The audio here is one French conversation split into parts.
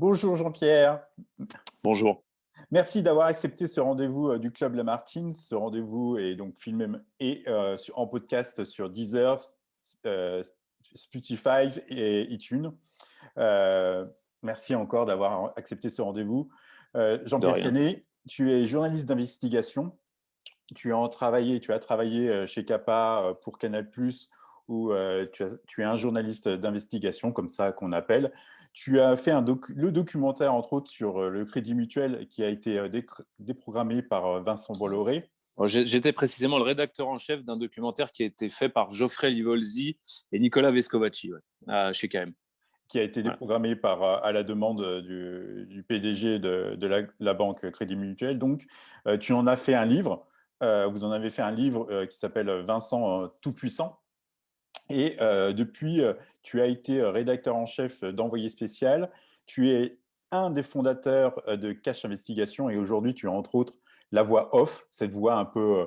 Bonjour Jean-Pierre, Bonjour. merci d'avoir accepté ce rendez-vous du Club Lamartine. Ce rendez-vous est donc filmé en podcast sur Deezer, euh, Spotify et iTunes. Euh, Merci encore d'avoir accepté ce rendez-vous. De Jean-Pierre rien. Canet, tu es journaliste d'investigation. Tu as travaillé chez CAPA pour Canal+, où tu es un journaliste d'investigation, comme ça qu'on appelle. Tu as fait le documentaire, entre autres, sur le Crédit Mutuel qui a été déprogrammé par Vincent Bolloré, J'étais précisément le rédacteur en chef d'un documentaire qui a été fait par Geoffrey Livolzi et Nicolas Vescovaci, chez KM. qui a été Voilà. déprogrammé à la demande du PDG de la banque Crédit Mutuel. Donc, tu en as fait un livre. Vous en avez fait un livre qui s'appelle Vincent Tout-Puissant. Et depuis, tu as été rédacteur en chef d'Envoyé spécial. Tu es un des fondateurs de Cache Investigation et aujourd'hui, tu as entre autres la voix off, cette voix un peu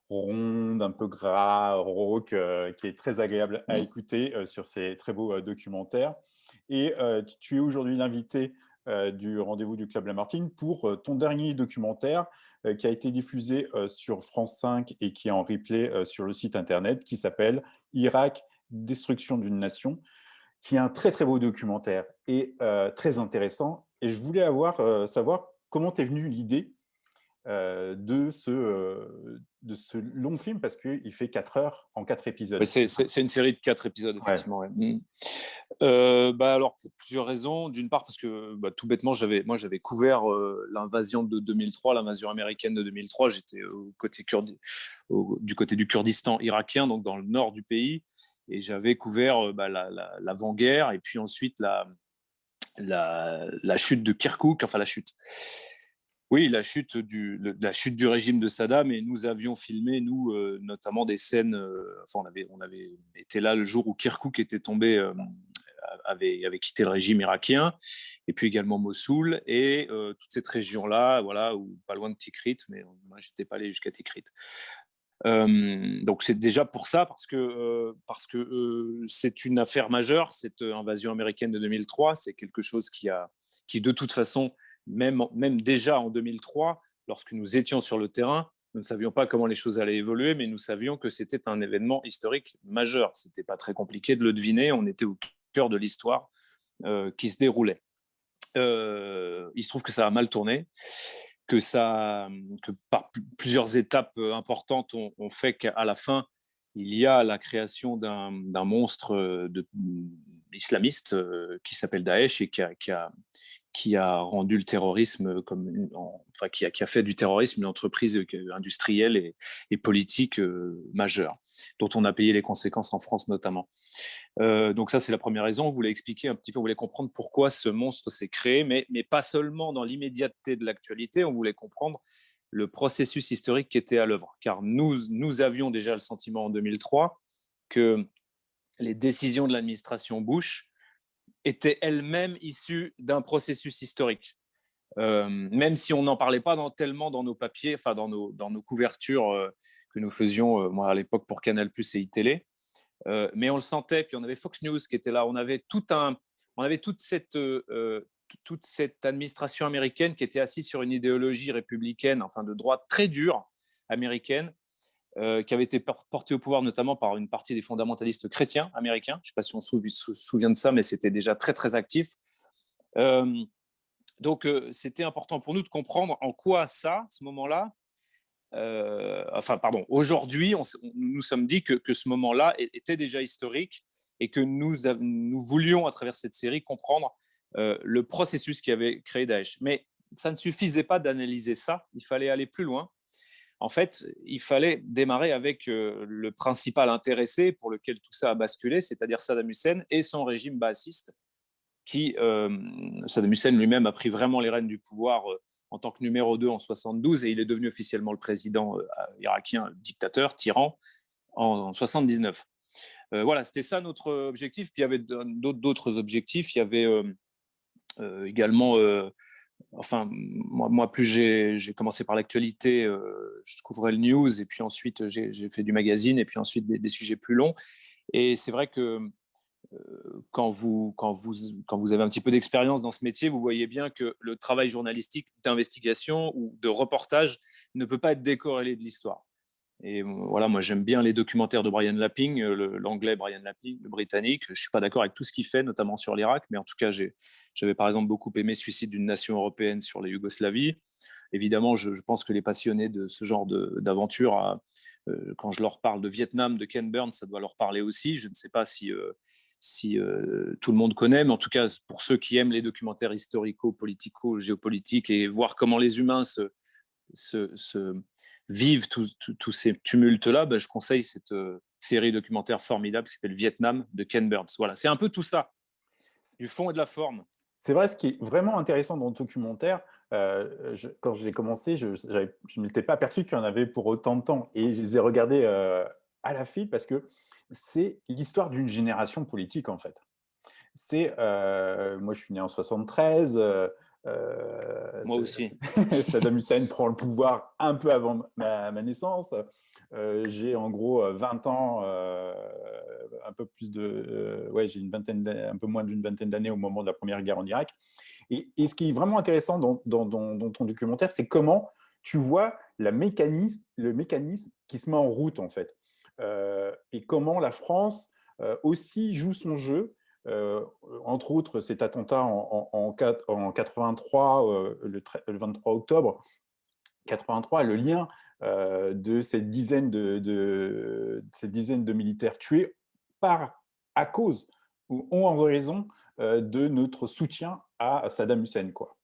ronde, un peu gras, rauque, qui est très agréable à Mm. écouter sur ces très beaux documentaires. Et tu es aujourd'hui l'invité du rendez-vous du Club Lamartine pour ton dernier documentaire qui a été diffusé sur France 5 et qui est en replay sur le site internet, qui s'appelle Irak, destruction d'une nation, qui est un très très beau documentaire et très intéressant. Et je voulais savoir comment t'es venue l'idée de ce long film, parce qu'il fait 4 heures en 4 Ouais, épisodes. c'est une série de 4 épisodes, Ouais. effectivement. Ouais. Alors, pour plusieurs raisons. D'une part, parce que tout bêtement, j'avais couvert l'invasion de 2003, l'invasion américaine de 2003. J'étais du côté du Kurdistan irakien, donc dans le nord du pays. Et j'avais couvert l'avant-guerre et puis ensuite la chute de Kirkouk, enfin la chute. Oui, la chute du régime de Saddam, et nous avions filmé, nous, notamment des scènes. Enfin, on avait été là le jour où Kirkouk était tombé, avait quitté le régime irakien, et puis également Mossoul et toute cette région-là, voilà, où pas loin de Tikrit, mais moi j'étais pas allé jusqu'à Tikrit. Donc c'est déjà pour ça, parce que c'est une affaire majeure, cette invasion américaine de 2003. C'est quelque chose qui de toute façon, même déjà en 2003, lorsque nous étions sur le terrain, nous ne savions pas comment les choses allaient évoluer, mais nous savions que c'était un événement historique majeur. C'était pas très compliqué de le deviner. On était au cœur de l'histoire qui se déroulait. Il se trouve que ça a mal tourné, que par plusieurs étapes importantes ont fait qu'à la fin, il y a la création d'un monstre islamiste qui s'appelle Daesh et qui a rendu le terrorisme qui a fait du terrorisme une entreprise industrielle et politique majeure, dont on a payé les conséquences en France notamment. Donc ça, c'est la première raison. On voulait expliquer un petit peu, on voulait comprendre pourquoi ce monstre s'est créé, mais pas seulement dans l'immédiateté de l'actualité. On voulait comprendre le processus historique qui était à l'œuvre, car nous avions déjà le sentiment en 2003 que les décisions de l'administration Bush étaient elles-mêmes issues d'un processus historique. Même si on n'en parlait pas tellement dans nos papiers, enfin dans nos couvertures que nous faisions, moi à l'époque pour Canal+ et iTélé. Mais on le sentait. Puis on avait Fox News qui était là. On avait toute cette administration américaine qui était assise sur une idéologie républicaine, enfin de droite très dure américaine, qui avait été portée au pouvoir notamment par une partie des fondamentalistes chrétiens américains. Je ne sais pas si on se souvient de ça, mais c'était déjà très très actif. Donc c'était important pour nous de comprendre en quoi ça, ce moment-là, aujourd'hui, nous nous sommes dit que ce moment-là était déjà historique et que nous voulions, à travers cette série, comprendre le processus qui avait créé Daesh. Mais ça ne suffisait pas d'analyser ça, il fallait aller plus loin. En fait, il fallait démarrer avec le principal intéressé pour lequel tout ça a basculé, c'est-à-dire Saddam Hussein et son régime baathiste, Saddam Hussein lui-même a pris vraiment les rênes du pouvoir en tant que numéro 2 en 72, et il est devenu officiellement le président irakien, dictateur, tyran, en 79. Voilà, c'était ça notre objectif. Puis il y avait d'autres objectifs. Il y avait également, moi plus j'ai commencé par l'actualité, je couvrais le news, et puis ensuite j'ai fait du magazine, et puis ensuite des sujets plus longs. Et c'est vrai que quand vous avez un petit peu d'expérience dans ce métier, vous voyez bien que le travail journalistique d'investigation ou de reportage ne peut pas être décorrélé de l'histoire. Et voilà, moi j'aime bien les documentaires de Brian Lapping, l'anglais Brian Lapping, le britannique. Je ne suis pas d'accord avec tout ce qu'il fait, notamment sur l'Irak, mais en tout cas, j'avais par exemple beaucoup aimé Suicide d'une nation européenne sur la Yougoslavie. Évidemment, je pense que les passionnés de ce genre d'aventure, quand je leur parle de Vietnam, de Ken Burns, ça doit leur parler aussi. Je ne sais pas si tout le monde connaît, mais en tout cas, pour ceux qui aiment les documentaires historico-politico, géopolitiques et voir comment les humains se vivent tous ces tumultes-là, ben, je conseille cette série documentaire formidable qui s'appelle Vietnam de Ken Burns. Voilà, c'est un peu tout ça, du fond et de la forme. C'est vrai, ce qui est vraiment intéressant dans le documentaire, quand j'ai commencé, je ne m'étais pas aperçu qu'il y en avait pour autant de temps. Et je les ai regardés à la file parce que c'est l'histoire d'une génération politique, en fait. Moi, je suis né en 73. Moi aussi. Saddam Hussein prend le pouvoir un peu avant ma naissance. J'ai en gros 20 ans, un peu plus de, ouais, j'ai un peu moins d'une vingtaine d'années au moment de la première guerre en Irak. Et ce qui est vraiment intéressant dans ton documentaire, c'est comment tu vois le mécanisme qui se met en route, en fait. Et comment la France aussi joue son jeu. Entre autres, cet attentat en 83, le 23 octobre 83, le lien de cette dizaine de militaires tués à cause ou en raison de notre soutien à Saddam Hussein, quoi.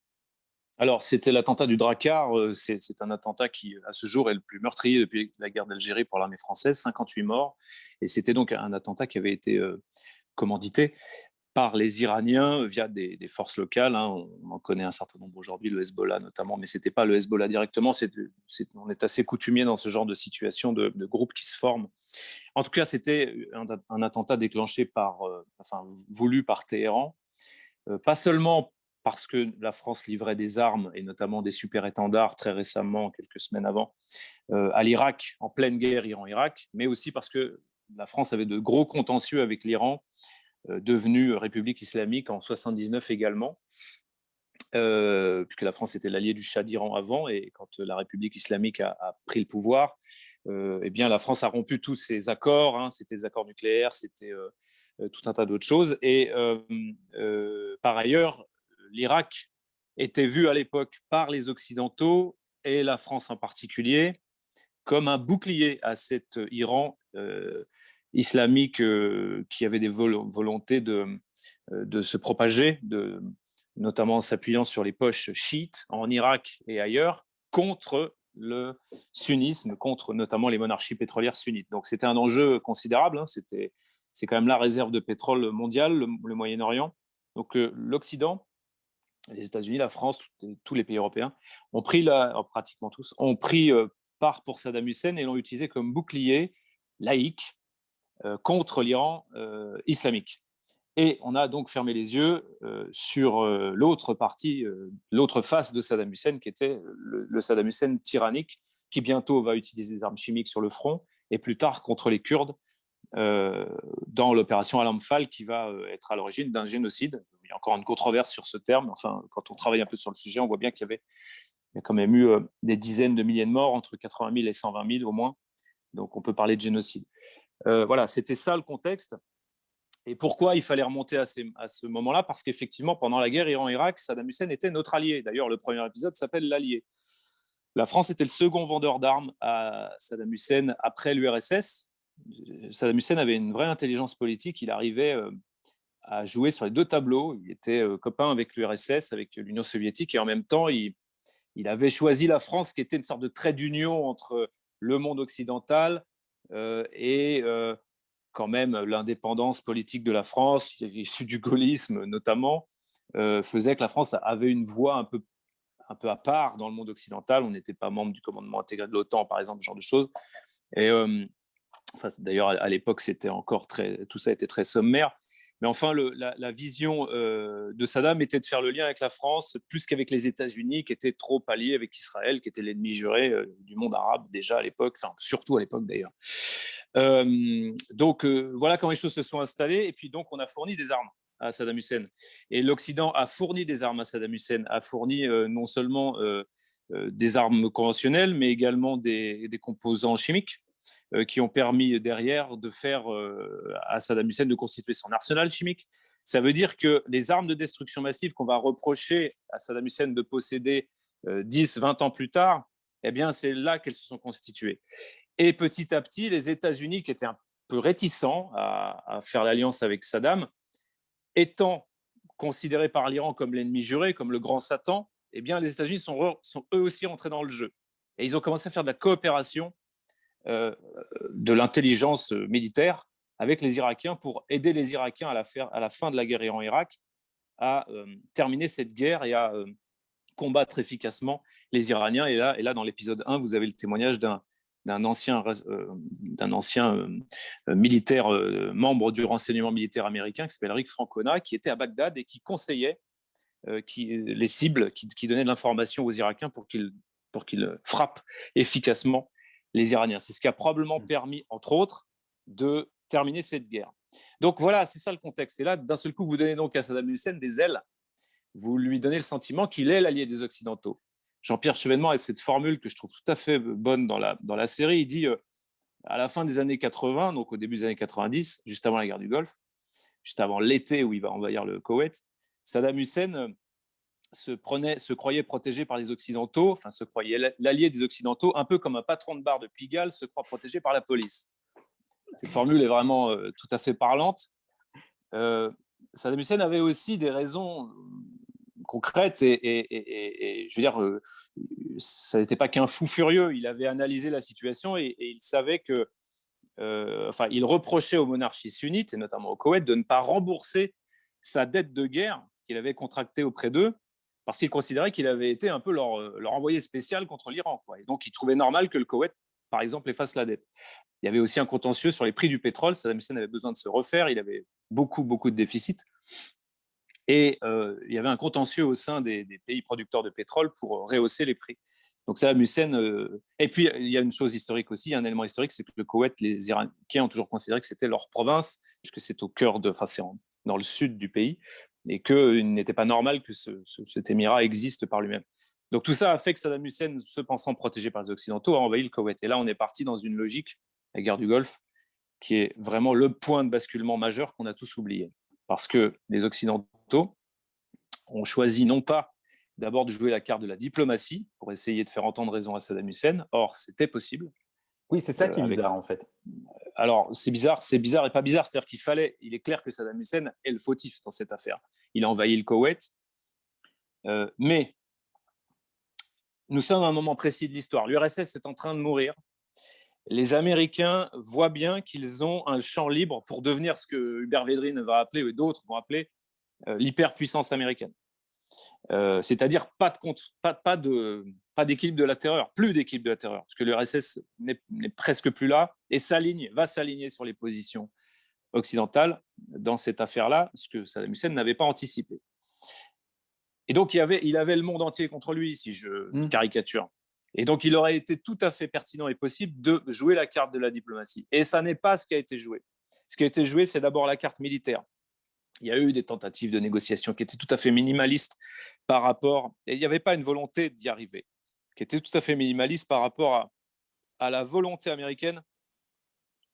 Alors, c'était l'attentat du Drakkar. C'est un attentat qui, à ce jour, est le plus meurtrier depuis la guerre d'Algérie pour l'armée française, 58 morts. Et c'était donc un attentat qui avait été commandité par les Iraniens via des forces locales. Hein. On en connaît un certain nombre aujourd'hui, le Hezbollah notamment, mais ce n'était pas le Hezbollah directement. On est assez coutumier dans ce genre de situation de groupes qui se forment. En tout cas, c'était un attentat déclenché voulu par Téhéran, pas seulement parce que la France livrait des armes et notamment des super-étendards très récemment, quelques semaines avant, à l'Irak, en pleine guerre Iran-Irak, mais aussi parce que la France avait de gros contentieux avec l'Iran, devenu République islamique en 79 également, puisque la France était l'allié du Shah d'Iran avant, et quand la République islamique a pris le pouvoir, eh bien, la France a rompu tous ces accords, hein, c'était des accords nucléaires, c'était tout un tas d'autres choses. Et par ailleurs, l'Irak était vu à l'époque par les Occidentaux, et la France en particulier, comme un bouclier à cet Iran islamique qui avait des volontés de se propager, notamment en s'appuyant sur les poches chiites en Irak et ailleurs, contre le sunnisme, contre notamment les monarchies pétrolières sunnites. Donc c'était un enjeu considérable, hein, c'est quand même la réserve de pétrole mondiale, le Moyen-Orient. Donc l'Occident, les États-Unis, la France, tous les pays européens ont pris, pratiquement tous, ont pris part pour Saddam Hussein et l'ont utilisé comme bouclier laïque contre l'Iran islamique. Et on a donc fermé les yeux sur l'autre partie, l'autre face de Saddam Hussein, qui était le Saddam Hussein tyrannique, qui bientôt va utiliser des armes chimiques sur le front, et plus tard contre les Kurdes, dans l'opération Al-Anfal, qui va être à l'origine d'un génocide. Il y a encore une controverse sur ce terme. Enfin, quand on travaille un peu sur le sujet, on voit bien qu'il y a quand même eu des dizaines de milliers de morts, entre 80 000 et 120 000 au moins. Donc on peut parler de génocide. Voilà, c'était ça le contexte. Et pourquoi il fallait remonter à ce moment-là? Parce qu'effectivement, pendant la guerre Iran-Irak, Saddam Hussein était notre allié. D'ailleurs, le premier épisode s'appelle L'Allié. La France était le second vendeur d'armes à Saddam Hussein après l'URSS. Saddam Hussein avait une vraie intelligence politique. Il arrivait à jouer sur les deux tableaux. Il était copain avec l'URSS, avec l'Union soviétique, et en même temps, il avait choisi la France, qui était une sorte de trait d'union entre le monde occidental et quand même l'indépendance politique de la France, issue du gaullisme notamment, faisait que la France avait une voix un peu à part dans le monde occidental. On n'était pas membre du commandement intégré de l'OTAN, par exemple, ce genre de choses. Et d'ailleurs, à l'époque, tout ça était très sommaire. Mais enfin, la vision de Saddam était de faire le lien avec la France plus qu'avec les États-Unis, qui étaient trop alliés avec Israël, qui était l'ennemi juré du monde arabe déjà à l'époque, enfin surtout à l'époque d'ailleurs. Voilà comment les choses se sont installées. Et puis donc, on a fourni des armes à Saddam Hussein. Et l'Occident a fourni des armes à Saddam Hussein, a fourni non seulement des armes conventionnelles, mais également des composants chimiques qui ont permis derrière de faire à Saddam Hussein de constituer son arsenal chimique. Ça veut dire que les armes de destruction massive qu'on va reprocher à Saddam Hussein de posséder 10, 20 ans plus tard, eh bien, c'est là qu'elles se sont constituées. Et petit à petit, les États-Unis, qui étaient un peu réticents à faire l'alliance avec Saddam, étant considérés par l'Iran comme l'ennemi juré, comme le grand Satan, eh bien, les États-Unis sont eux aussi rentrés dans le jeu. Et ils ont commencé à faire de la coopération de l'intelligence militaire avec les Irakiens pour aider les Irakiens à la fin de la guerre Iran-Irak à terminer cette guerre et à combattre efficacement les Iraniens. Et là, dans l'épisode 1, vous avez le témoignage d'un ancien militaire, membre du renseignement militaire américain, qui s'appelle Rick Francona, qui était à Bagdad et qui conseillait les cibles, qui donnaient de l'information aux Irakiens pour qu'ils frappent efficacement les Iraniens. C'est ce qui a probablement permis, entre autres, de terminer cette guerre. Donc voilà, c'est ça le contexte. Et là, d'un seul coup, vous donnez donc à Saddam Hussein des ailes. Vous lui donnez le sentiment qu'il est l'allié des Occidentaux. Jean-Pierre Chevènement a cette formule que je trouve tout à fait bonne dans la série. Il dit, à la fin des années 80, donc au début des années 90, juste avant la guerre du Golfe, juste avant l'été où il va envahir le Koweït, Saddam Hussein se croyait protégé par les Occidentaux, enfin se croyait l'allié des Occidentaux, un peu comme un patron de bar de Pigalle se croit protégé par la police. Cette formule est vraiment tout à fait parlante. Saddam Hussein avait aussi des raisons concrètes et je veux dire, ça n'était pas qu'un fou furieux. Il avait analysé la situation et il savait que, il reprochait aux monarchies sunnites, et notamment au Koweït, de ne pas rembourser sa dette de guerre qu'il avait contractée auprès d'eux, parce qu'il considérait qu'il avait été un peu leur envoyé spécial contre l'Iran, quoi. Et donc, il trouvait normal que le Koweït, par exemple, efface la dette. Il y avait aussi un contentieux sur les prix du pétrole. Saddam Hussein avait besoin de se refaire. Il avait beaucoup de déficits. Et il y avait un contentieux au sein des pays producteurs de pétrole pour rehausser les prix. Donc Saddam Hussein… Et puis, il y a une chose historique aussi, il y a un élément historique, c'est que le Koweït, les Irakiens ont toujours considéré que c'était leur province, puisque c'est au cœur c'est dans le sud du pays, et qu'il n'était pas normal que cet émirat existe par lui-même. Donc tout ça a fait que Saddam Hussein, se pensant protégé par les Occidentaux, a envahi le Koweït. Et là, on est parti dans une logique, la guerre du Golfe, qui est vraiment le point de basculement majeur qu'on a tous oublié. Parce que les Occidentaux ont choisi non pas d'abord de jouer la carte de la diplomatie pour essayer de faire entendre raison à Saddam Hussein. Or, c'était possible. Oui, c'est ça qui est bizarre, en fait. Alors, c'est bizarre et pas bizarre. C'est-à-dire il est clair que Saddam Hussein est le fautif dans cette affaire. Il a envahi le Koweït. Mais nous sommes à un moment précis de l'histoire. L'URSS est en train de mourir. Les Américains voient bien qu'ils ont un champ libre pour devenir ce que Hubert Védrine va appeler, et d'autres vont appeler, l'hyperpuissance américaine. C'est-à-dire pas d'équilibre de la terreur, plus d'équilibre de la terreur, parce que l'URSS n'est presque plus là et va s'aligner sur les positions occidentales dans cette affaire-là, ce que Saddam Hussein n'avait pas anticipé. Et donc, il avait le monde entier contre lui, si je caricature. Et donc, il aurait été tout à fait pertinent et possible de jouer la carte de la diplomatie. Et ça n'est pas ce qui a été joué. Ce qui a été joué, c'est d'abord la carte militaire. Il y a eu des tentatives de négociation qui étaient tout à fait minimalistes par rapport… Et il n'y avait pas une volonté d'y arriver, qui était tout à fait minimaliste par rapport à la volonté américaine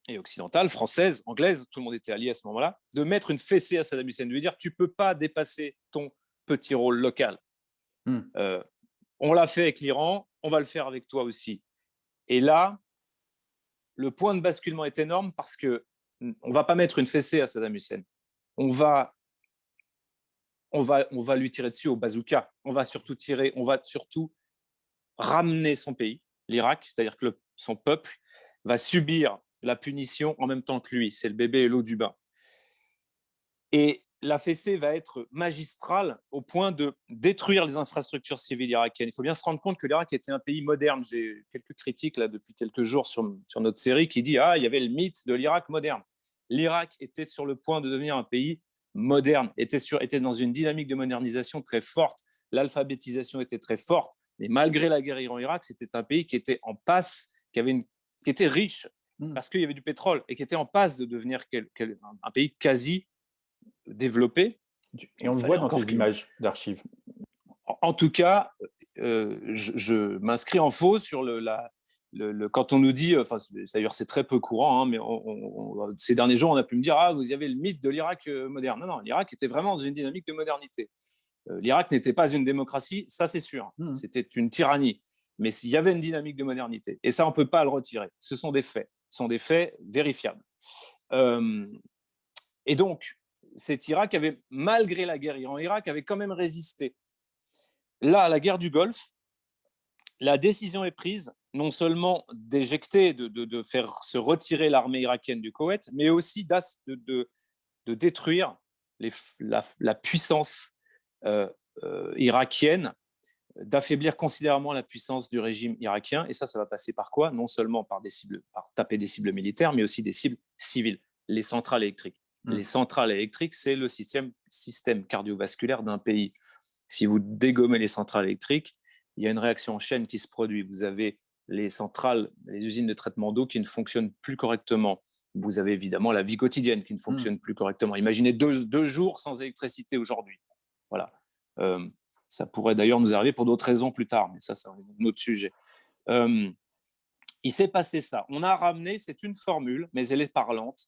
et occidentale, française, anglaise, tout le monde était allié à ce moment-là, de mettre une fessée à Saddam Hussein, de lui dire « tu ne peux pas dépasser ton petit rôle local. On l'a fait avec l'Iran, on va le faire avec toi aussi. » Et là, le point de basculement est énorme parce qu'on ne va pas mettre une fessée à Saddam Hussein. On va lui tirer dessus au bazooka. On va surtout ramener son pays, l'Irak, c'est-à-dire que son peuple va subir la punition en même temps que lui. C'est le bébé et l'eau du bain. Et la fessée va être magistrale au point de détruire les infrastructures civiles irakiennes. Il faut bien se rendre compte que l'Irak était un pays moderne. J'ai quelques critiques là, depuis quelques jours sur notre série qui dit « Ah, il y avait le mythe de l'Irak moderne ». L'Irak était sur le point de devenir un pays moderne, était dans une dynamique de modernisation très forte. L'alphabétisation était très forte. Et malgré la guerre Iran-Irak, c'était un pays qui était en passe, qui était riche parce qu'il y avait du pétrole et qui était en passe de devenir un pays quasi développé. Et on le voit dans tes images d'archives. En tout cas, je m'inscris en faux sur quand on nous dit, d'ailleurs c'est très peu courant, hein, mais ces derniers jours on a pu me dire vous avez le mythe de l'Irak moderne. Non, l'Irak était vraiment dans une dynamique de modernité. L'Irak n'était pas une démocratie, ça c'est sûr. C'était une tyrannie. Mais il y avait une dynamique de modernité. Et ça, on ne peut pas le retirer. Ce sont des faits. Ce sont des faits vérifiables. Et donc, cet Irak avait, malgré la guerre en Irak, avait quand même résisté. Là, à la guerre du Golfe, la décision est prise non seulement d'éjecter, de faire se retirer l'armée irakienne du Koweït, mais aussi de détruire la puissance irakienne, d'affaiblir considérablement la puissance du régime irakien. Et ça va passer par quoi? Non seulement par taper des cibles militaires, mais aussi des cibles civiles, les centrales électriques. Les centrales électriques, c'est le système cardiovasculaire d'un pays. Si vous dégommez les centrales électriques, il y a une réaction en chaîne qui se produit. Vous avez les centrales, les usines de traitement d'eau qui ne fonctionnent plus correctement. Vous avez évidemment la vie quotidienne qui ne fonctionne plus correctement. Imaginez deux jours sans électricité aujourd'hui. Voilà. Ça pourrait d'ailleurs nous arriver pour d'autres raisons plus tard, mais ça, c'est un autre sujet. Il s'est passé ça. On a ramené, c'est une formule, mais elle est parlante,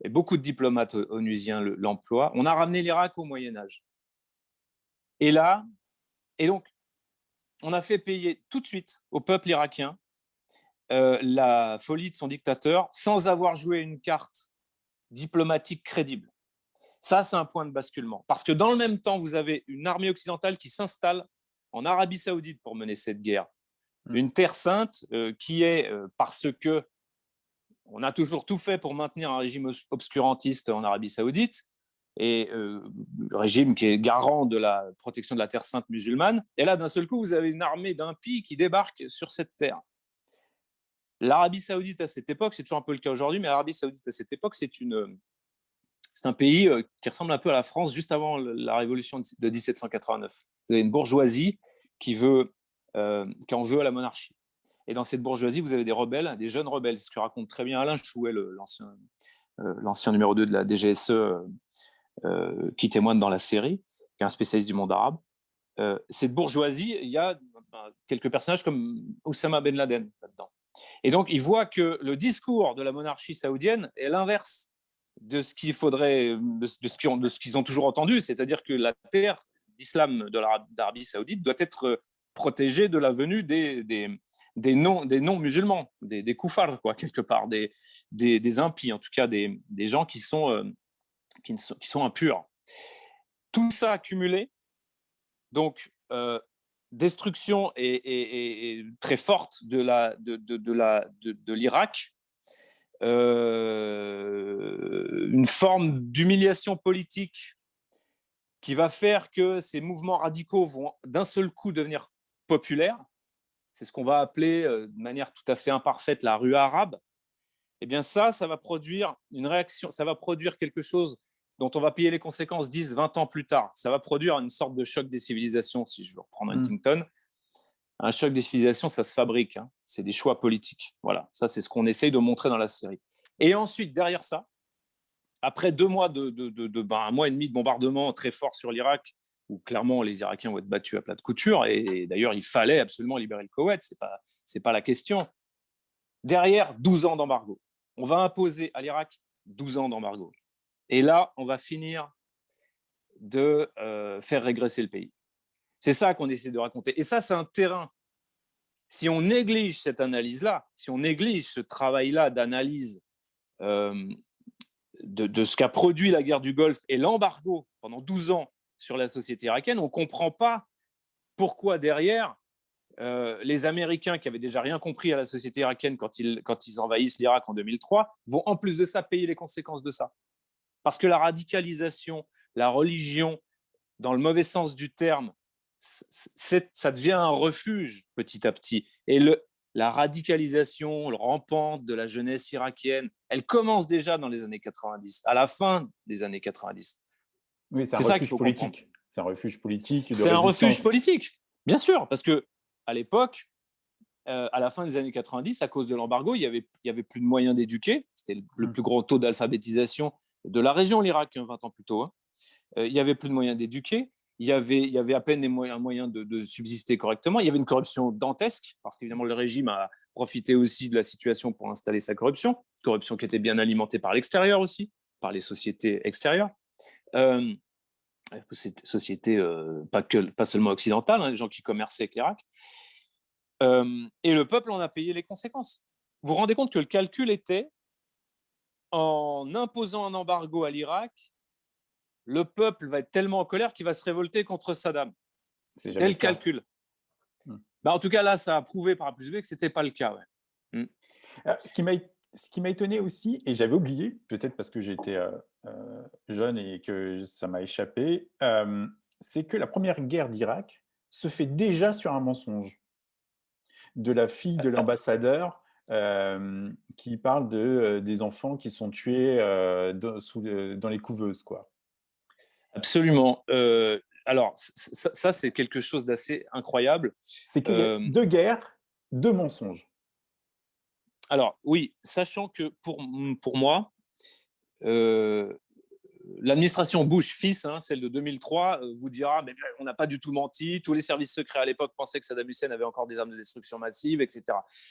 et beaucoup de diplomates onusiens l'emploient. On a ramené l'Irak au Moyen-Âge. Et donc, on a fait payer tout de suite au peuple irakien la folie de son dictateur sans avoir joué une carte diplomatique crédible. Ça, c'est un point de basculement. Parce que dans le même temps, vous avez une armée occidentale qui s'installe en Arabie Saoudite pour mener cette guerre. Une terre sainte qui est, parce que on a toujours tout fait pour maintenir un régime obscurantiste en Arabie Saoudite, et le régime qui est garant de la protection de la terre sainte musulmane. Et là, d'un seul coup, vous avez une armée d'impies qui débarque sur cette terre. L'Arabie Saoudite à cette époque, c'est toujours un peu le cas aujourd'hui, mais l'Arabie Saoudite à cette époque, c'est un pays qui ressemble un peu à la France juste avant la révolution de 1789. Vous avez une bourgeoisie qui en veut à la monarchie. Et dans cette bourgeoisie, vous avez des rebelles, des jeunes rebelles, ce que raconte très bien Alain Chouet, l'ancien numéro 2 de la DGSE, qui témoigne dans la série, qui est un spécialiste du monde arabe. Cette bourgeoisie, il y a quelques personnages comme Oussama Ben Laden là-dedans. Et donc, il voit que le discours de la monarchie saoudienne est l'inverse de ce qu'il faudrait, de ce qu'ils ont toujours entendu, c'est-à-dire que la terre d'islam d'Arabie Saoudite doit être protégée de la venue des non-musulmans, des koufars, quoi, quelque part, des impies, en tout cas des gens qui sont impurs. Tout ça accumulé, donc destruction et très forte de l'Irak, une forme d'humiliation politique qui va faire que ces mouvements radicaux vont d'un seul coup devenir populaires. C'est ce qu'on va appeler de manière tout à fait imparfaite la rue arabe. Eh bien ça va produire une réaction, ça va produire quelque chose dont on va payer les conséquences 10, 20 ans plus tard. Ça va produire une sorte de choc des civilisations, si je veux reprendre Huntington. Un choc des civilisations, ça se fabrique. Hein. C'est des choix politiques. Voilà, ça, c'est ce qu'on essaye de montrer dans la série. Et ensuite, derrière ça, après 2 mois un mois et demi de bombardement très fort sur l'Irak, où clairement les Irakiens vont être battus à plat de couture, et d'ailleurs, il fallait absolument libérer le Koweït, c'est pas la question. Derrière, 12 ans d'embargo. On va imposer à l'Irak 12 ans d'embargo. Et là, on va finir de faire régresser le pays. C'est ça qu'on essaie de raconter. Et ça, c'est un terrain. Si on néglige cette analyse-là, si on néglige ce travail-là d'analyse de ce qu'a produit la guerre du Golfe et l'embargo pendant 12 ans sur la société irakienne, on ne comprend pas pourquoi derrière, les Américains, qui avaient déjà rien compris à la société irakienne quand ils envahissent l'Irak en 2003, vont en plus de ça payer les conséquences de ça. Parce que la radicalisation, la religion, dans le mauvais sens du terme, ça devient un refuge petit à petit. Et la radicalisation rampante de la jeunesse irakienne, elle commence déjà dans les années 90, à la fin des années 90. Oui, c'est un refuge politique. C'est un refuge politique. C'est un refuge politique, bien sûr, parce qu'à l'époque, à la fin des années 90, à cause de l'embargo, il y avait plus de moyens d'éduquer. C'était le Mmh. plus gros taux d'alphabétisation de la région, l'Irak, 20 ans plus tôt. Hein. Il y avait plus de moyens d'éduquer. Il y avait à peine des moyens de subsister correctement. Il y avait une corruption dantesque, parce qu'évidemment, le régime a profité aussi de la situation pour installer sa corruption qui était bien alimentée par l'extérieur aussi, par les sociétés extérieures. Euh, Sociétés pas seulement occidentales, hein, les gens qui commerçaient avec l'Irak. Et le peuple en a payé les conséquences. Vous vous rendez compte que le calcul était, en imposant un embargo à l'Irak, le peuple va être tellement en colère qu'il va se révolter contre Saddam. C'est C'était jamais le le cas. calcul. Mmh. En tout cas, là, ça a prouvé par A plus B que ce n'était pas le cas. Ouais. Ce qui m'a étonné aussi, et j'avais oublié, peut-être parce que j'étais jeune et que ça m'a échappé, c'est que la première guerre d'Irak se fait déjà sur un mensonge de la fille de l'ambassadeur qui parle des enfants qui sont tués dans les couveuses, quoi. Absolument. Alors, ça, c'est quelque chose d'assez incroyable. C'est qu'il y a Euh, 2 guerres, 2 mensonges. alors, oui, sachant que pour moi, euh, l'administration Bush fils, hein, celle de 2003, vous dira mais on n'a pas du tout menti. Tous les services secrets à l'époque pensaient que Saddam Hussein avait encore des armes de destruction massive, etc.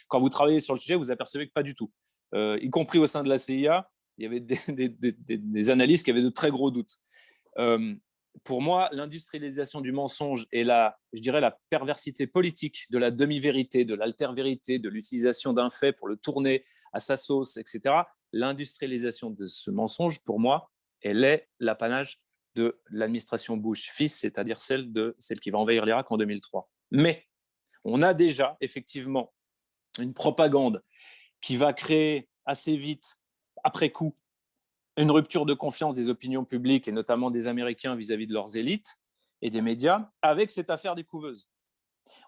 Quand vous travaillez sur le sujet, vous apercevez que pas du tout. Y compris au sein de la CIA, il y avait des analystes qui avaient de très gros doutes. Euh, pour moi, l'industrialisation du mensonge et je dirais la perversité politique de la demi-vérité, de l'alter-vérité, de l'utilisation d'un fait pour le tourner à sa sauce, etc. L'industrialisation de ce mensonge, pour moi, elle est l'apanage de l'administration Bush-fils, c'est-à-dire celle qui va envahir l'Irak en 2003. Mais on a déjà effectivement une propagande qui va créer assez vite, après coup, une rupture de confiance des opinions publiques et notamment des Américains vis-à-vis de leurs élites et des médias avec cette affaire des couveuses.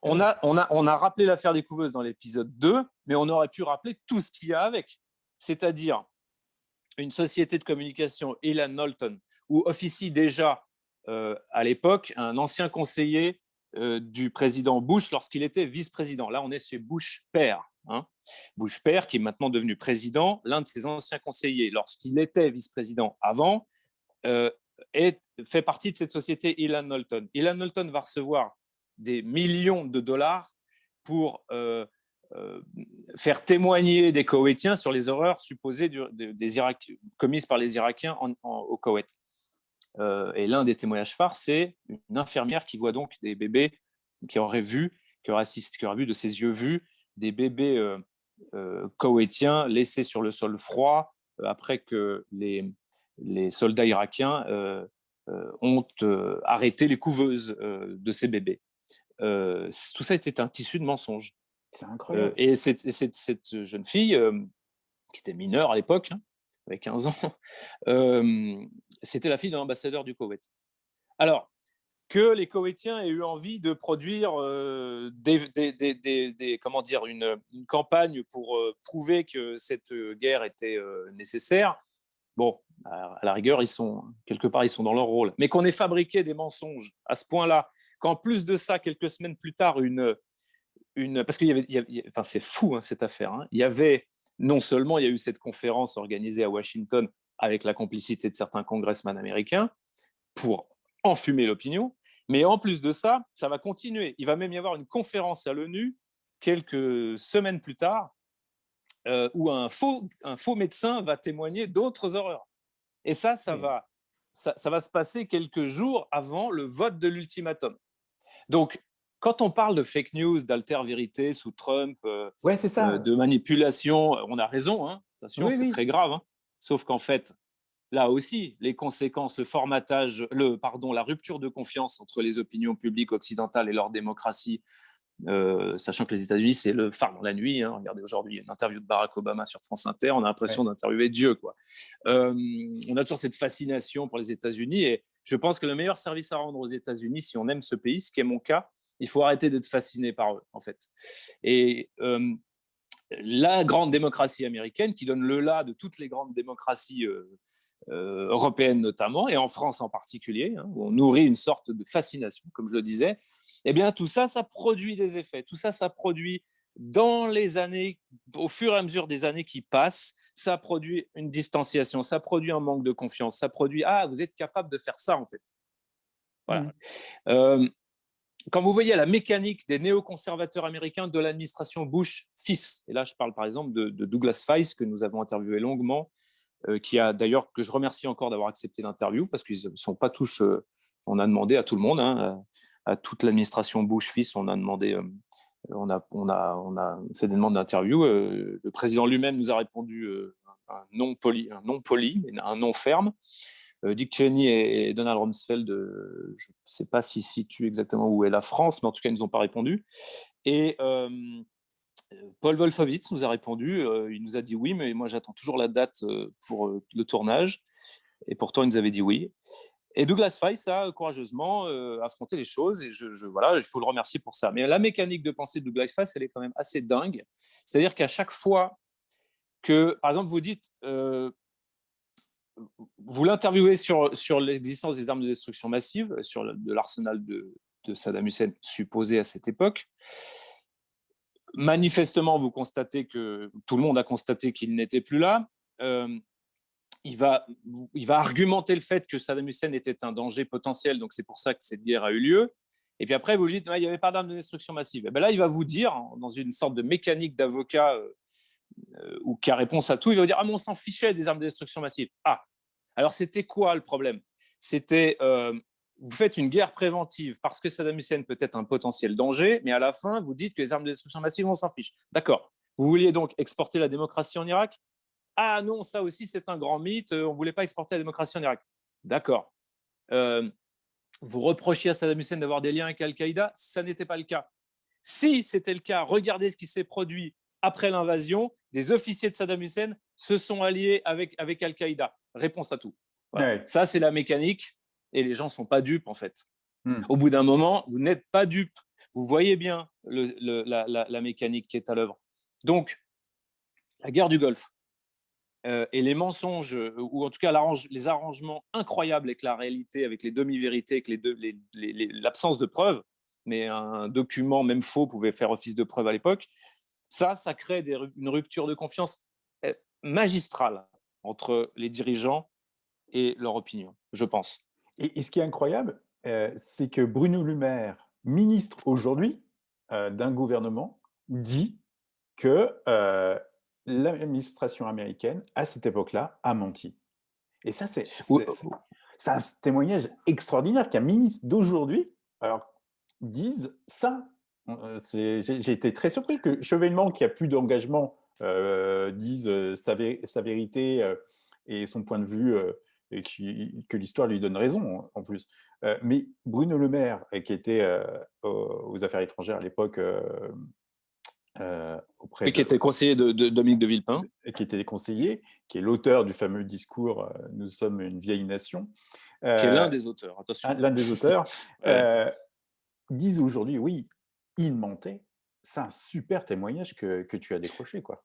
On a rappelé l'affaire des couveuses dans l'épisode 2, mais on aurait pu rappeler tout ce qu'il y a avec. C'est-à-dire une société de communication, Ilan Knowlton, où officie déjà à l'époque un ancien conseiller du président Bush lorsqu'il était vice-président. Là, on est chez Bush père. Hein. Bush père, qui est maintenant devenu président, l'un de ses anciens conseillers, lorsqu'il était vice-président avant, fait partie de cette société Ilan Knowlton. Ilan Knowlton va recevoir des millions de dollars pour faire témoigner des Koweïtiens sur les horreurs supposées commises par les Irakiens au Koweït. Et l'un des témoignages phares, c'est une infirmière qui voit donc des bébés qui auraient vu de ses yeux vus des bébés koweïtiens laissés sur le sol froid après que les soldats irakiens ont arrêté les couveuses de ces bébés. Tout ça était un tissu de mensonges. C'est incroyable. Et cette jeune fille, qui était mineure à l'époque, hein, avec 15 ans, c'était la fille de l'ambassadeur du Koweït. Alors, que les Koweïtiens aient eu envie de produire comment dire, une campagne pour prouver que cette guerre était nécessaire, bon, à la rigueur, quelque part, ils sont dans leur rôle. Mais qu'on ait fabriqué des mensonges à ce point-là, qu'en plus de ça, quelques semaines plus tard, parce qu'il y avait enfin, c'est fou, hein, cette affaire. Hein. Non seulement il y a eu cette conférence organisée à Washington avec la complicité de certains congressmen américains pour enfumer l'opinion, mais en plus de ça, ça va continuer. Il va même y avoir une conférence à l'ONU quelques semaines plus tard où un faux médecin va témoigner d'autres horreurs. Et ça va se passer quelques jours avant le vote de l'ultimatum. Donc, quand on parle de fake news, d'alter-vérité sous Trump, de manipulation, on a raison, hein. Attention, c'est très grave. Hein. Sauf qu'en fait, là aussi, les conséquences, le formatage, la rupture de confiance entre les opinions publiques occidentales et leur démocratie, sachant que les États-Unis, c'est le phare dans la nuit. Hein. Regardez aujourd'hui une interview de Barack Obama sur France Inter, on a l'impression d'interviewer Dieu. Quoi. On a toujours cette fascination pour les États-Unis et je pense que le meilleur service à rendre aux États-Unis, si on aime ce pays, ce qui est mon cas, il faut arrêter d'être fasciné par eux, en fait. Et la grande démocratie américaine, qui donne le là de toutes les grandes démocraties européennes notamment, et en France en particulier, hein, où on nourrit une sorte de fascination, comme je le disais, eh bien tout ça, ça produit des effets. Tout ça, ça produit au fur et à mesure des années qui passent, ça produit une distanciation, ça produit un manque de confiance, ça produit vous êtes capable de faire ça en fait. Voilà. Mmh. Quand vous voyez la mécanique des néoconservateurs américains de l'administration Bush fils, et là je parle par exemple de Douglas Fice que nous avons interviewé longuement, qui a d'ailleurs, que je remercie encore d'avoir accepté l'interview, parce qu'ils ne sont pas tous, on a demandé à tout le monde, hein, à toute l'administration Bush fils, on a demandé, on a fait des demandes d'interview. Le président lui-même nous a répondu un non poli, mais un non ferme. Dick Cheney et Donald Rumsfeld, je ne sais pas s'ils situent exactement où est la France, mais en tout cas, ils ne nous ont pas répondu. Et Paul Wolfowitz nous a répondu, il nous a dit oui, mais moi j'attends toujours la date pour le tournage. Et pourtant, il nous avait dit oui. Et Douglas Fice a courageusement affronté les choses, et voilà, il faut le remercier pour ça. Mais la mécanique de pensée de Douglas Fice, elle est quand même assez dingue. C'est-à-dire qu'à chaque fois que, par exemple, vous dites, vous l'interviewez sur l'existence des armes de destruction massive, de l'arsenal de Saddam Hussein supposé à cette époque. Manifestement, vous constatez que tout le monde a constaté qu'il n'était plus là. Il va argumenter le fait que Saddam Hussein était un danger potentiel, donc c'est pour ça que cette guerre a eu lieu. Et puis après, vous lui dites, il n'y avait pas d'armes de destruction massive. Et bien là, il va vous dire, dans une sorte de mécanique d'avocat ou qui a réponse à tout, il va vous dire, mais on s'en fichait des armes de destruction massive. Alors c'était quoi le problème? C'était, vous faites une guerre préventive parce que Saddam Hussein peut être un potentiel danger, mais à la fin, vous dites que les armes de destruction massive, on s'en fiche. D'accord. Vous vouliez donc exporter la démocratie en Irak? Non, ça aussi, c'est un grand mythe. On ne voulait pas exporter la démocratie en Irak. D'accord. Vous reprochiez à Saddam Hussein d'avoir des liens avec Al-Qaïda. Ça n'était pas le cas. Si c'était le cas, regardez ce qui s'est produit après l'invasion. Des officiers de Saddam Hussein se sont alliés avec Al-Qaïda. Réponse à tout. Voilà. Ouais. Ça, c'est la mécanique. Et les gens ne sont pas dupes, en fait. Mmh. Au bout d'un moment, vous n'êtes pas dupes. Vous voyez bien la mécanique qui est à l'œuvre. Donc, la guerre du Golfe, et les mensonges, ou en tout cas les arrangements incroyables avec la réalité, avec les demi-vérités, avec l'absence de preuves, mais un document, même faux, pouvait faire office de preuve à l'époque, ça crée une rupture de confiance magistrale entre les dirigeants et leur opinion, je pense. Et ce qui est incroyable, c'est que Bruno Le Maire, ministre aujourd'hui d'un gouvernement, dit que l'administration américaine, à cette époque-là, a menti. Et ça, c'est un témoignage extraordinaire qu'un ministre d'aujourd'hui dise ça. J'ai été très surpris que Chevènement, qui a plus d'engagement, dise sa vérité et son point de vue, et que l'histoire lui donne raison en plus. Mais Bruno Le Maire, qui était aux Affaires étrangères à l'époque, et qui était conseiller de Dominique de Villepin, qui était conseiller, qui est l'auteur du fameux discours « Nous sommes une vieille nation », qui est l'un des auteurs, attention. l'un des auteurs, disent aujourd'hui, oui, il mentait. C'est un super témoignage que tu as décroché, quoi.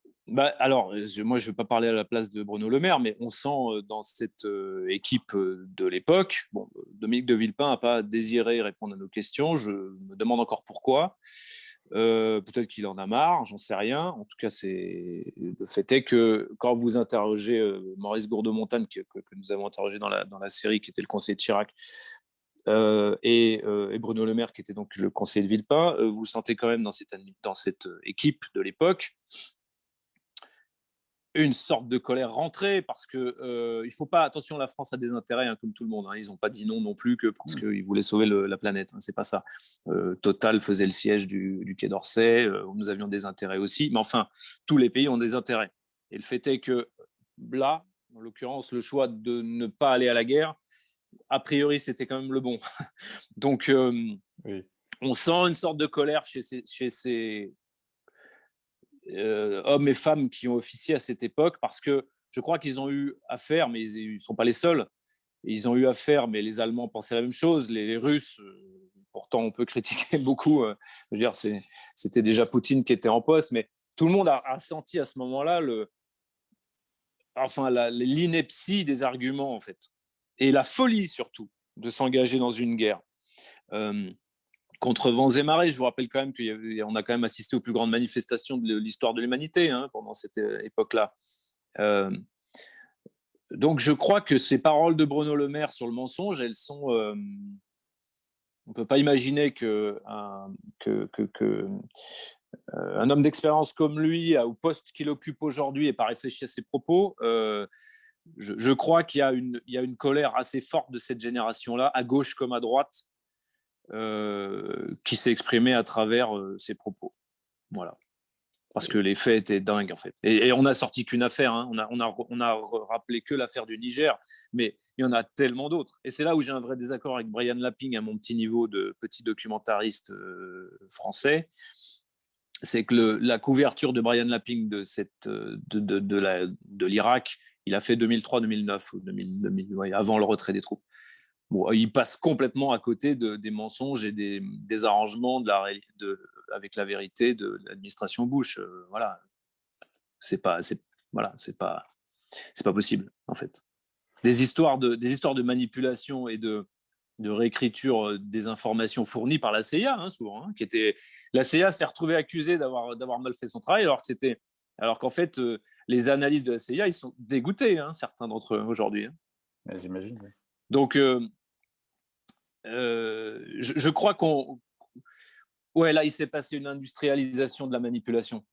Alors, moi, je ne vais pas parler à la place de Bruno Le Maire, mais on sent dans cette équipe de l'époque, Dominique de Villepin n'a pas désiré répondre à nos questions. Je me demande encore pourquoi. Peut-être qu'il en a marre, j'en sais rien. En tout cas, le fait est que quand vous interrogez Maurice Gourde-Montagne, que nous avons interrogé dans la série, qui était le conseiller de Chirac, et Bruno Le Maire, qui était donc le conseiller de Villepin, vous sentez quand même dans cette équipe de l'époque une sorte de colère rentrée, parce que il faut pas, attention, la France a des intérêts, hein, comme tout le monde, hein, ils n'ont pas dit non non plus que parce qu'ils voulaient sauver la planète, hein, c'est pas ça. Total faisait le siège du Quai d'Orsay, nous avions des intérêts aussi, mais enfin tous les pays ont des intérêts, et le fait est que là, en l'occurrence, le choix de ne pas aller à la guerre, a priori c'était quand même le bon. Donc Oui. on sent une sorte de colère chez ces hommes et femmes qui ont officié à cette époque, parce que je crois qu'ils ont eu affaire, mais ils ne sont pas les seuls, ils ont eu affaire, mais les Allemands pensaient la même chose, les Russes, pourtant on peut critiquer beaucoup, je veux dire, c'était déjà Poutine qui était en poste, mais tout le monde a senti à ce moment-là l'ineptie des arguments, en fait, et la folie surtout de s'engager dans une guerre. contre vents et marées. Je vous rappelle quand même qu'on a quand même assisté aux plus grandes manifestations de l'histoire de l'humanité pendant cette époque-là. Donc, je crois que ces paroles de Bruno Le Maire sur le mensonge, elles sont... on ne peut pas imaginer qu'un homme d'expérience comme lui, au poste qu'il occupe aujourd'hui, n'ait pas réfléchi à ses propos. Je crois qu'il y a une colère assez forte de cette génération-là, à gauche comme à droite, qui s'est exprimée à travers ses propos. Voilà. Parce que les faits étaient dingues, en fait. Et on n'a sorti qu'une affaire. On a rappelé que l'affaire du Niger, mais il y en a tellement d'autres. Et c'est là où j'ai un vrai désaccord avec Brian Lapping à mon petit niveau de petit documentariste français. C'est que la couverture de Brian Lapping de l'Irak, il a fait 2003-2009, ou 2000, avant le retrait des troupes. Bon, il passe complètement à côté des mensonges et des arrangements avec la vérité de l'administration Bush. Voilà, c'est pas possible en fait. Des histoires de manipulation et de réécriture des informations fournies par la CIA, souvent, la CIA s'est retrouvée accusée d'avoir mal fait son travail, alors qu'en fait les analystes de la CIA, ils sont dégoûtés, certains d'entre eux aujourd'hui. J'imagine. Oui. Donc je crois là, il s'est passé une industrialisation de la manipulation.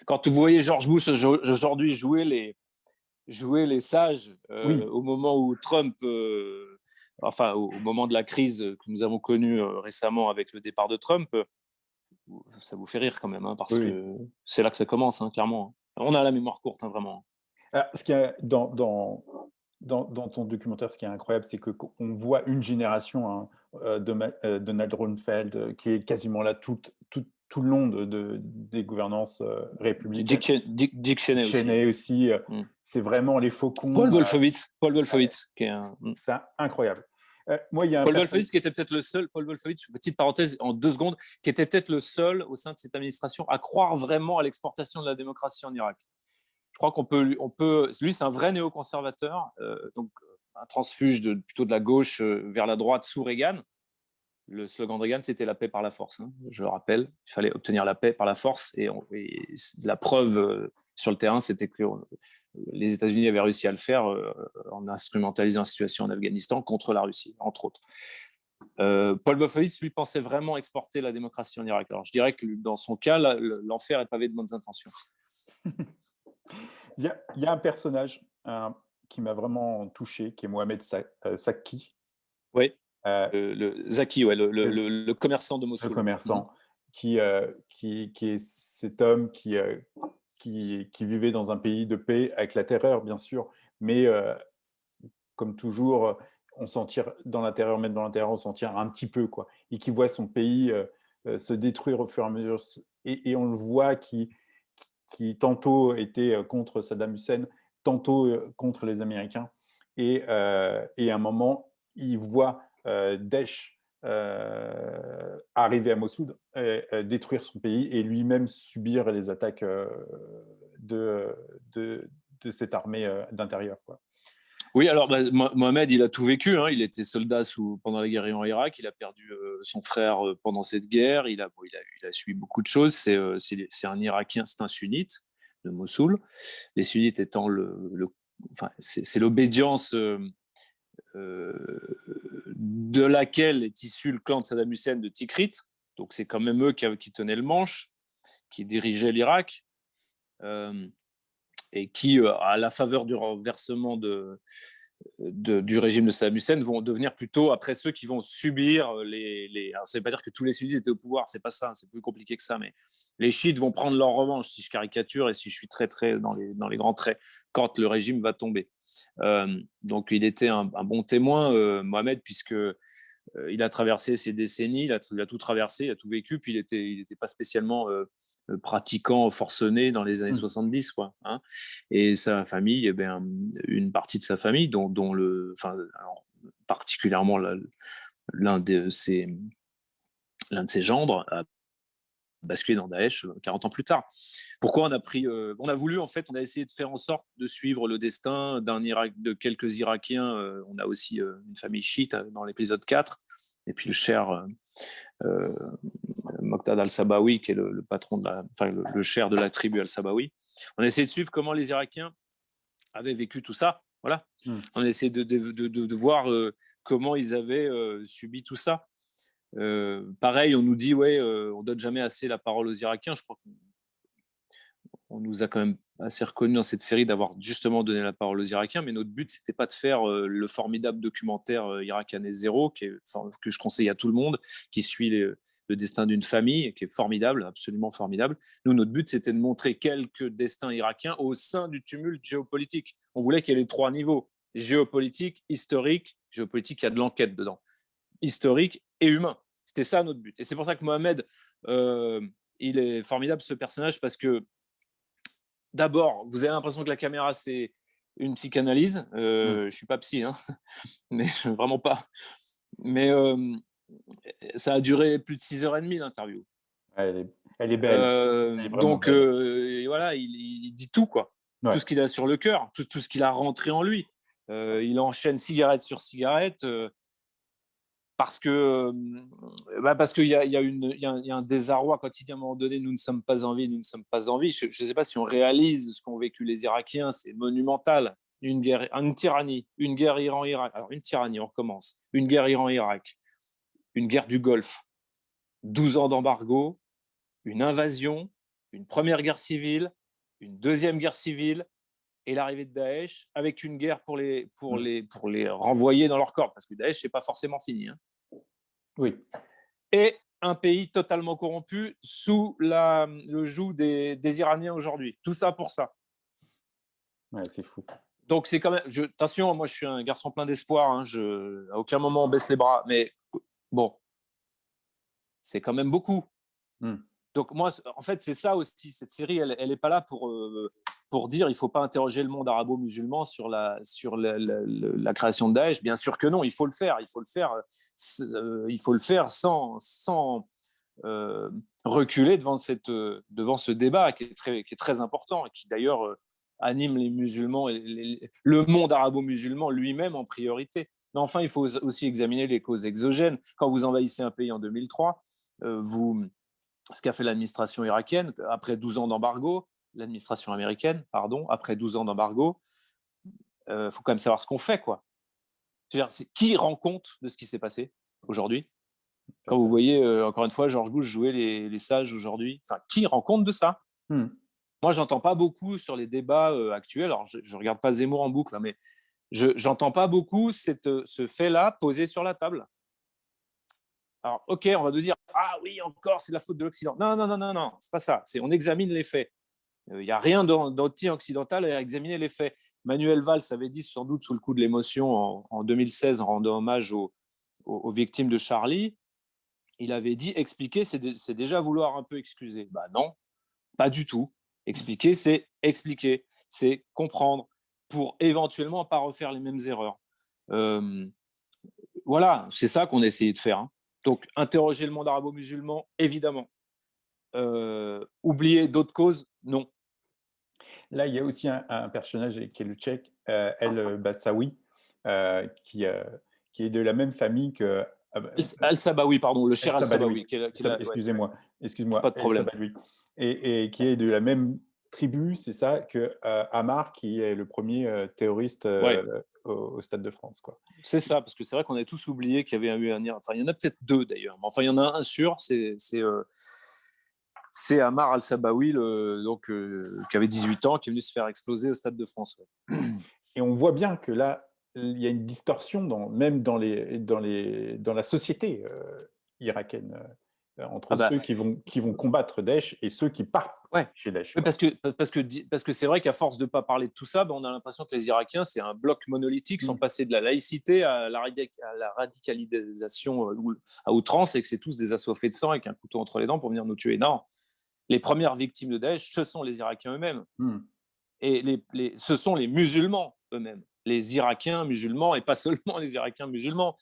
Quand vous voyez George Bush aujourd'hui jouer les sages Oui. au moment où Trump, au moment de la crise que nous avons connue récemment avec le départ de Trump, ça vous fait rire quand même, parce que c'est là que ça commence, clairement. On a la mémoire courte, vraiment. Alors, ce qu'il y a dans ton documentaire, ce qui est incroyable, c'est qu'on voit une génération, Donald Rumsfeld, qui est quasiment là tout le long des gouvernances républicaines. Dick Cheney aussi. C'est vraiment les faucons. Paul Wolfowitz, qui est c'est incroyable. Moi, il y a Paul Wolfowitz qui était peut-être le seul, petite parenthèse en 2 secondes, qui était peut-être le seul au sein de cette administration à croire vraiment à l'exportation de la démocratie en Irak. Je crois qu'on peut. Lui, c'est un vrai néoconservateur, donc un transfuge plutôt de la gauche vers la droite sous Reagan. Le slogan de Reagan, c'était la paix par la force. Je le rappelle, il fallait obtenir la paix par la force. Et la preuve sur le terrain, c'était que les États-Unis avaient réussi à le faire en instrumentalisant la situation en Afghanistan contre la Russie, entre autres. Paul Wolfowitz, lui, pensait vraiment exporter la démocratie en Irak. Alors, je dirais que dans son cas, l'enfer est pavé de bonnes intentions. Il y a un personnage qui m'a vraiment touché, qui est Mohamed Sakki. Oui, Zaki, le commerçant de Mossoul. Le commerçant, qui est cet homme qui vivait dans un pays de paix, avec la terreur, bien sûr, mais comme toujours, on s'en tire dans la terreur, même dans la terreur, on s'en tire un petit peu, quoi. Et qui voit son pays se détruire au fur et à mesure. Et on le voit qui tantôt était contre Saddam Hussein, tantôt contre les Américains. Et à un moment, il voit Daesh arriver à Mossoul, détruire son pays et lui-même subir les attaques de cette armée d'intérieur, quoi. Oui, alors Mohamed, il a tout vécu. Il était soldat pendant la guerre en Irak. Il a perdu son frère pendant cette guerre. Il a subi beaucoup de choses. C'est un Irakien, c'est un sunnite de Mossoul. Les sunnites étant c'est l'obédience de laquelle est issu le clan de Saddam Hussein de Tikrit. Donc c'est quand même eux qui tenaient le manche, qui dirigeaient l'Irak. Et qui, à la faveur du renversement du régime de Saddam Hussein, vont devenir plutôt après ceux qui vont subir alors, ça ne veut pas dire que tous les sunnites étaient au pouvoir, c'est pas ça, c'est plus compliqué que ça, mais les chiites vont prendre leur revanche, si je caricature et si je suis très dans les grands traits, quand le régime va tomber. Donc il était un bon témoin, Mohamed, puisque il a traversé ces décennies, il a tout traversé, il a tout vécu, puis il n'était pas spécialement pratiquant forcené dans les années 70, quoi. Et sa famille, une partie de sa famille, dont particulièrement l'un de ses gendres, a basculé dans Daesh 40 ans plus tard. Pourquoi on a voulu, en fait, on a essayé de faire en sorte de suivre le destin de quelques Irakiens. On a aussi une famille chiite dans l'épisode 4, et puis le cher euh, Moqtada al-Sabawi, qui est le patron le cher de la tribu al-Sabawi. On a essayé de suivre comment les Irakiens avaient vécu tout ça. Voilà. On a essayé de voir comment ils avaient subi tout ça. Pareil, on nous dit, on donne jamais assez la parole aux Irakiens. Je crois qu'on nous a quand même assez reconnus dans cette série d'avoir justement donné la parole aux Irakiens, mais notre but, c'était pas de faire le formidable documentaire Irakané Zéro, que je conseille à tout le monde, qui suit le destin d'une famille, qui est formidable, absolument formidable. Nous, notre but, c'était de montrer quelques destins irakiens au sein du tumulte géopolitique. On voulait qu'il y ait les 3 niveaux, géopolitique, historique. Géopolitique, il y a de l'enquête dedans. Historique et humain. C'était ça notre but. Et c'est pour ça que Mohamed, il est formidable, ce personnage, parce que d'abord, vous avez l'impression que la caméra, c'est une psychanalyse. Je ne suis pas psy, hein, mais vraiment pas. Mais ça a duré plus de 6h30 l'interview. Elle est belle. Elle est Donc, belle. voilà, il dit tout, quoi. Ouais. Tout ce qu'il a sur le cœur, tout ce qu'il a rentré en lui. Il enchaîne cigarette sur cigarette. Parce que parce qu'il y a un désarroi quotidien à un moment donné. Nous ne sommes pas en vie, nous ne sommes pas en vie. Je ne sais pas si on réalise ce qu'ont vécu les Irakiens. C'est monumental. Une guerre, une tyrannie, une guerre Iran-Irak. Alors, une tyrannie, on recommence. Une guerre Iran-Irak, une guerre du Golfe, 12 ans d'embargo, une invasion, une première guerre civile, une deuxième guerre civile, et l'arrivée de Daesh, avec une guerre pour les renvoyer dans leur corps, parce que Daesh, c'est pas forcément fini. Hein. Oui. Et un pays totalement corrompu sous le joug des Iraniens aujourd'hui. Tout ça pour ça. Ouais, c'est fou. Donc, c'est quand même. Attention, moi, je suis un garçon plein d'espoir. Hein, à aucun moment, on baisse les bras. Mais bon, c'est quand même beaucoup. Donc, moi, en fait, c'est ça aussi. Cette série, elle n'est pas là pour dire il ne faut pas interroger le monde arabo-musulman sur la création de Daesh. Bien sûr que non, il faut le faire. Il faut le faire sans reculer devant ce débat qui est très important et qui d'ailleurs anime les musulmans et le monde arabo-musulman lui-même en priorité. Mais enfin, il faut aussi examiner les causes exogènes. Quand vous envahissez un pays en 2003, ce qu'a fait l'administration irakienne, après 12 ans d'embargo, l'administration américaine, pardon, après 12 ans d'embargo, faut quand même savoir ce qu'on fait, quoi. C'est qui rend compte de ce qui s'est passé aujourd'hui? Quand vous voyez, encore une fois, George Bush jouer les sages aujourd'hui, enfin, qui rend compte de ça? Moi, j'entends pas beaucoup sur les débats actuels. Alors, je regarde pas Zemmour en boucle, hein, mais j'entends pas beaucoup ce fait-là posé sur la table. Alors, ok, on va nous dire ah oui, encore, c'est la faute de l'Occident. Non, non, non, non, non, c'est pas ça. On examine les faits. Il n'y a rien d'anti-occidental à examiner les faits. Manuel Valls avait dit, sans doute sous le coup de l'émotion, en 2016, en rendant hommage aux victimes de Charlie, il avait dit expliquer, c'est déjà vouloir un peu excuser. Bah non, pas du tout. Expliquer, c'est comprendre pour éventuellement pas refaire les mêmes erreurs. Voilà, c'est ça qu'on a essayé de faire. Hein. Donc, interroger le monde arabo-musulman, évidemment. Oublier d'autres causes, non. Là, il y a aussi un personnage qui est le tchèque, El Bassaoui, qui est de la même famille que Al-Sabawi, pardon, le cher Al-Sabadoui. Al-Sabawi. Excusez-moi, Pas de problème. El-Sabadoui. Et qui est de la même tribu, c'est ça, que Ammar, qui est le premier terroriste au Stade de France. Quoi. C'est ça, parce que c'est vrai qu'on a tous oublié qu'il y avait eu un Iran. Enfin, il y en a peut-être 2 d'ailleurs, mais enfin, il y en a un sûr, c'est Ammar al-Sabawi, qui avait 18 ans, qui est venu se faire exploser au Stade de France. Ouais. Et on voit bien que là, il y a une distorsion même dans la société irakienne entre ceux qui vont combattre Daesh et ceux qui partent chez Daesh. Oui, parce que c'est vrai qu'à force de ne pas parler de tout ça, on a l'impression que les Irakiens, c'est un bloc monolithique, sont passés de la laïcité à la radicalisation à outrance et que c'est tous des assoiffés de sang avec un couteau entre les dents pour venir nous tuer. Non, les premières victimes de Daesh, ce sont les Irakiens eux-mêmes. Et ce sont les musulmans eux-mêmes, les Irakiens musulmans et pas seulement les Irakiens musulmans.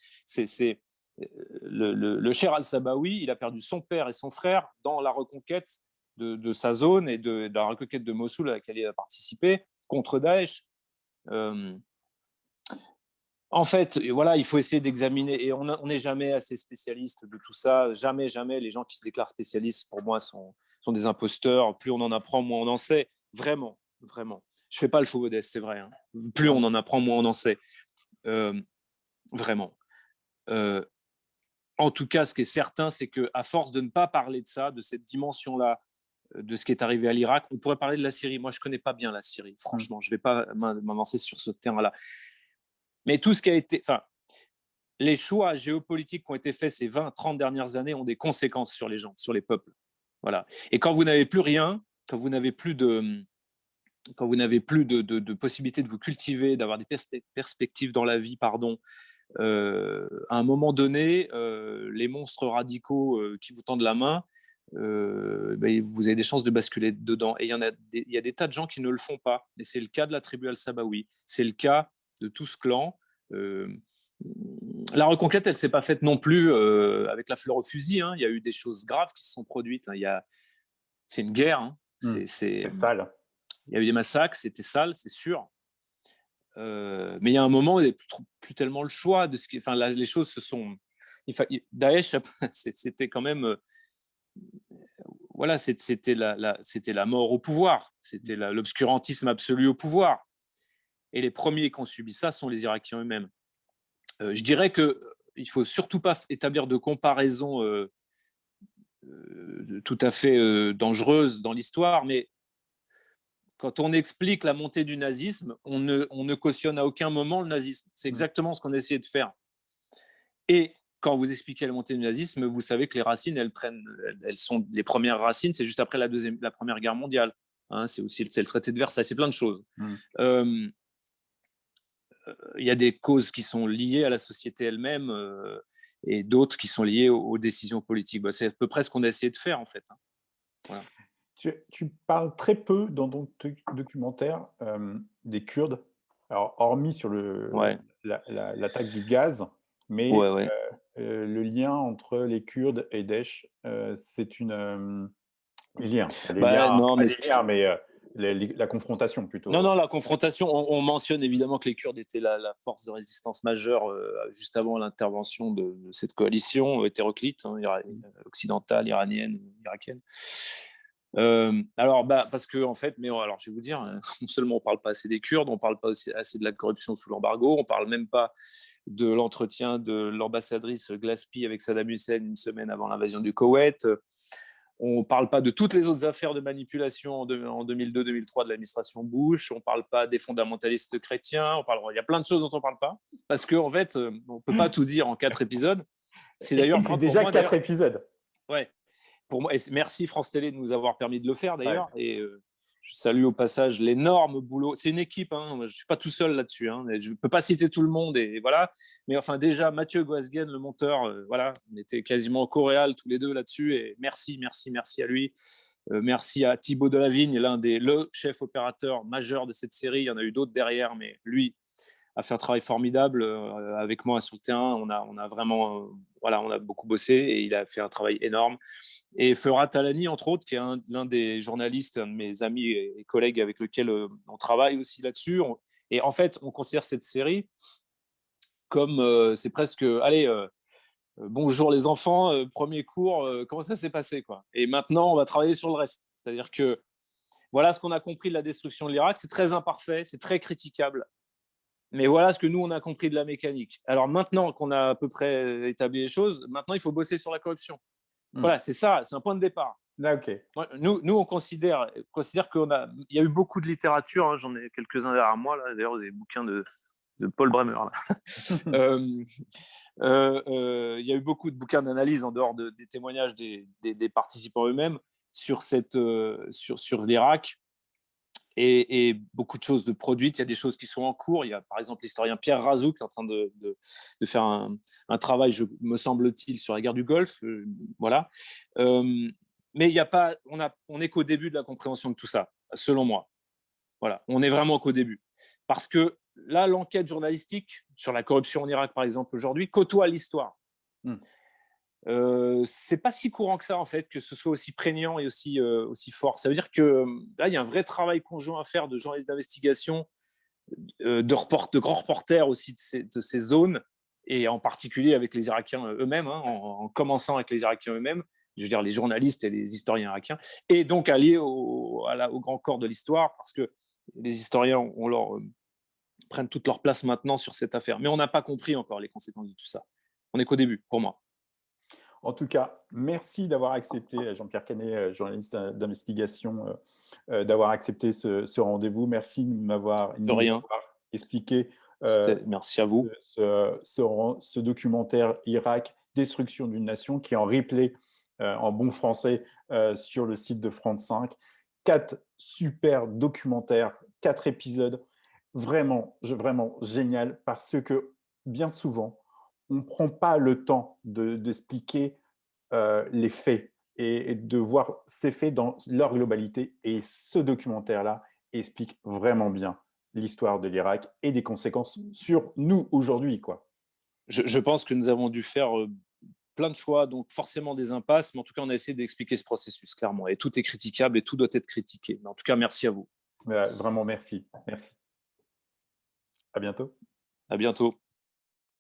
Le cher al-Sabawi, il a perdu son père et son frère dans la reconquête de sa zone et de la reconquête de Mossoul à laquelle il a participé contre Daesh. En fait, voilà, il faut essayer d'examiner, et on n'est jamais assez spécialiste de tout ça. Jamais, jamais. Les gens qui se déclarent spécialistes, pour moi, sont des imposteurs. Plus on en apprend, moins on en sait. Vraiment, vraiment. Je fais pas le faux modeste, c'est vrai, hein. Plus on en apprend, moins on en sait. Vraiment. En tout cas, ce qui est certain, c'est qu'à force de ne pas parler de ça, de cette dimension-là, de ce qui est arrivé à l'Irak, on pourrait parler de la Syrie. Moi, je ne connais pas bien la Syrie, franchement. Je ne vais pas m'avancer sur ce terrain-là. Mais tout ce qui a été... Enfin, les choix géopolitiques qui ont été faits ces 20, 30 dernières années ont des conséquences sur les gens, sur les peuples. Voilà. Et quand vous n'avez plus rien, quand vous n'avez plus de possibilité de vous cultiver, d'avoir des perspectives dans la vie, pardon, à un moment donné, les monstres radicaux qui vous tendent la main, vous avez des chances de basculer dedans. Et il y a des tas de gens qui ne le font pas. Et c'est le cas de la tribu Al-Sabawi. C'est le cas de tout ce clan. La reconquête, elle ne s'est pas faite non plus avec la fleur au fusil, hein. Il y a eu des choses graves qui se sont produites, hein. C'est une guerre, hein. C'est sale. Il y a eu des massacres, c'était sale, c'est sûr. Mais il y a un moment où il n'y avait plus tellement le choix de ce qui. Enfin, les choses se sont. Daesh, c'était quand même. Voilà, c'était la mort au pouvoir, c'était l'obscurantisme absolu au pouvoir. Et les premiers qui ont subi ça sont les Irakiens eux-mêmes. Je dirais qu'il ne faut surtout pas établir de comparaison tout à fait dangereuse dans l'histoire, mais quand on explique la montée du nazisme, on ne cautionne à aucun moment le nazisme. C'est exactement ce qu'on a essayé de faire. Et quand vous expliquez la montée du nazisme, vous savez que les racines, elles sont les premières racines, c'est juste après la Première Guerre mondiale. Hein, c'est le traité de Versailles, c'est plein de choses. Il y a des causes qui sont liées à la société elle-même et d'autres qui sont liées aux décisions politiques. C'est à peu près ce qu'on a essayé de faire, en fait. Voilà. Tu parles très peu dans ton documentaire des Kurdes, alors hormis sur l'attaque du gaz, mais le lien entre les Kurdes et Daesh, c'est une lien. La confrontation plutôt. Non, la confrontation, on mentionne évidemment que les Kurdes étaient la force de résistance majeure juste avant l'intervention de cette coalition hétéroclite, hein, occidentale, iranienne, irakienne. Parce que en fait, alors je vais vous dire, non seulement on parle pas assez des Kurdes, on parle pas assez de la corruption sous l'embargo, on parle même pas de l'entretien de l'ambassadrice Glaspi avec Saddam Hussein une semaine avant l'invasion du Koweït. On ne parle pas de toutes les autres affaires de manipulation en 2002-2003 de l'administration Bush. On ne parle pas des fondamentalistes chrétiens. Il y a plein de choses dont on ne parle pas. Parce qu'en fait, on ne peut pas tout dire en 4 épisodes. C'est déjà 4 épisodes. Ouais. Pour moi, et merci France Télé de nous avoir permis de le faire d'ailleurs. Ouais. Et je salue au passage l'énorme boulot. C'est une équipe, hein. Je ne suis pas tout seul là-dessus, hein. Je ne peux pas citer tout le monde, et voilà. Mais enfin, déjà, Mathieu Goasguen, le monteur, voilà, on était quasiment co-réal tous les deux là-dessus. Et merci à lui. Merci à Thibaut Delavigne, le chef opérateur majeur de cette série. Il y en a eu d'autres derrière, mais lui a fait un travail formidable avec moi sur le terrain. On a vraiment, on a beaucoup bossé et il a fait un travail énorme. Et Ferhat Talani, entre autres, qui est l'un des journalistes, un de mes amis et collègues avec lesquels on travaille aussi là-dessus. Et en fait, on considère cette série comme c'est presque, bonjour les enfants, premier cours, comment ça s'est passé, quoi. Et maintenant, on va travailler sur le reste. C'est-à-dire que voilà ce qu'on a compris de la destruction de l'Irak. C'est très imparfait, c'est très critiquable. Mais voilà ce que nous, on a compris de la mécanique. Alors maintenant qu'on a à peu près établi les choses, maintenant, il faut bosser sur la corruption. Voilà, c'est ça, c'est un point de départ. Okay. Nous, on considère qu'il y a eu beaucoup de littérature, hein, j'en ai quelques-uns derrière moi, là, d'ailleurs, des bouquins de Paul Bremer. Il y a eu beaucoup de bouquins d'analyse en dehors des témoignages des participants eux-mêmes sur l'Irak. Et beaucoup de choses de produites. Il y a des choses qui sont en cours. Il y a par exemple l'historien Pierre Razou qui est en train de faire un travail, me semble-t-il, sur la guerre du Golfe. Voilà. Mais il y a pas, on n'est qu'au début de la compréhension de tout ça, selon moi. Voilà. On n'est vraiment qu'au début. Parce que là, l'enquête journalistique sur la corruption en Irak, par exemple, aujourd'hui, côtoie l'histoire. C'est pas si courant que ça, en fait, que ce soit aussi prégnant et aussi fort. Ça veut dire que là, il y a un vrai travail conjoint à faire de journalistes d'investigation de grands reporters aussi de ces zones, et en particulier avec les Irakiens eux-mêmes, hein, en commençant avec les Irakiens eux-mêmes, je veux dire les journalistes et les historiens irakiens, et donc alliés au grand corps de l'histoire, parce que les historiens prennent toute leur place maintenant sur cette affaire. Mais on n'a pas compris encore les conséquences de tout ça. On n'est qu'au début, pour moi. En tout cas, merci d'avoir accepté, Jean-Pierre Canet, journaliste d'investigation, d'avoir accepté ce rendez-vous. Merci de nous avoir expliqué merci à vous. ce documentaire Irak, Destruction d'une nation, qui est en replay en bon français sur le site de France 5. 4 super documentaires, 4 épisodes, vraiment génial, parce que bien souvent, on ne prend pas le temps d'expliquer les faits et de voir ces faits dans leur globalité. Et ce documentaire-là explique vraiment bien l'histoire de l'Irak et des conséquences sur nous aujourd'hui, quoi. Je pense que nous avons dû faire plein de choix, donc forcément des impasses, mais en tout cas, on a essayé d'expliquer ce processus, clairement. Et tout est critiquable et tout doit être critiqué. Mais en tout cas, merci à vous. Vraiment, merci. À bientôt. À bientôt.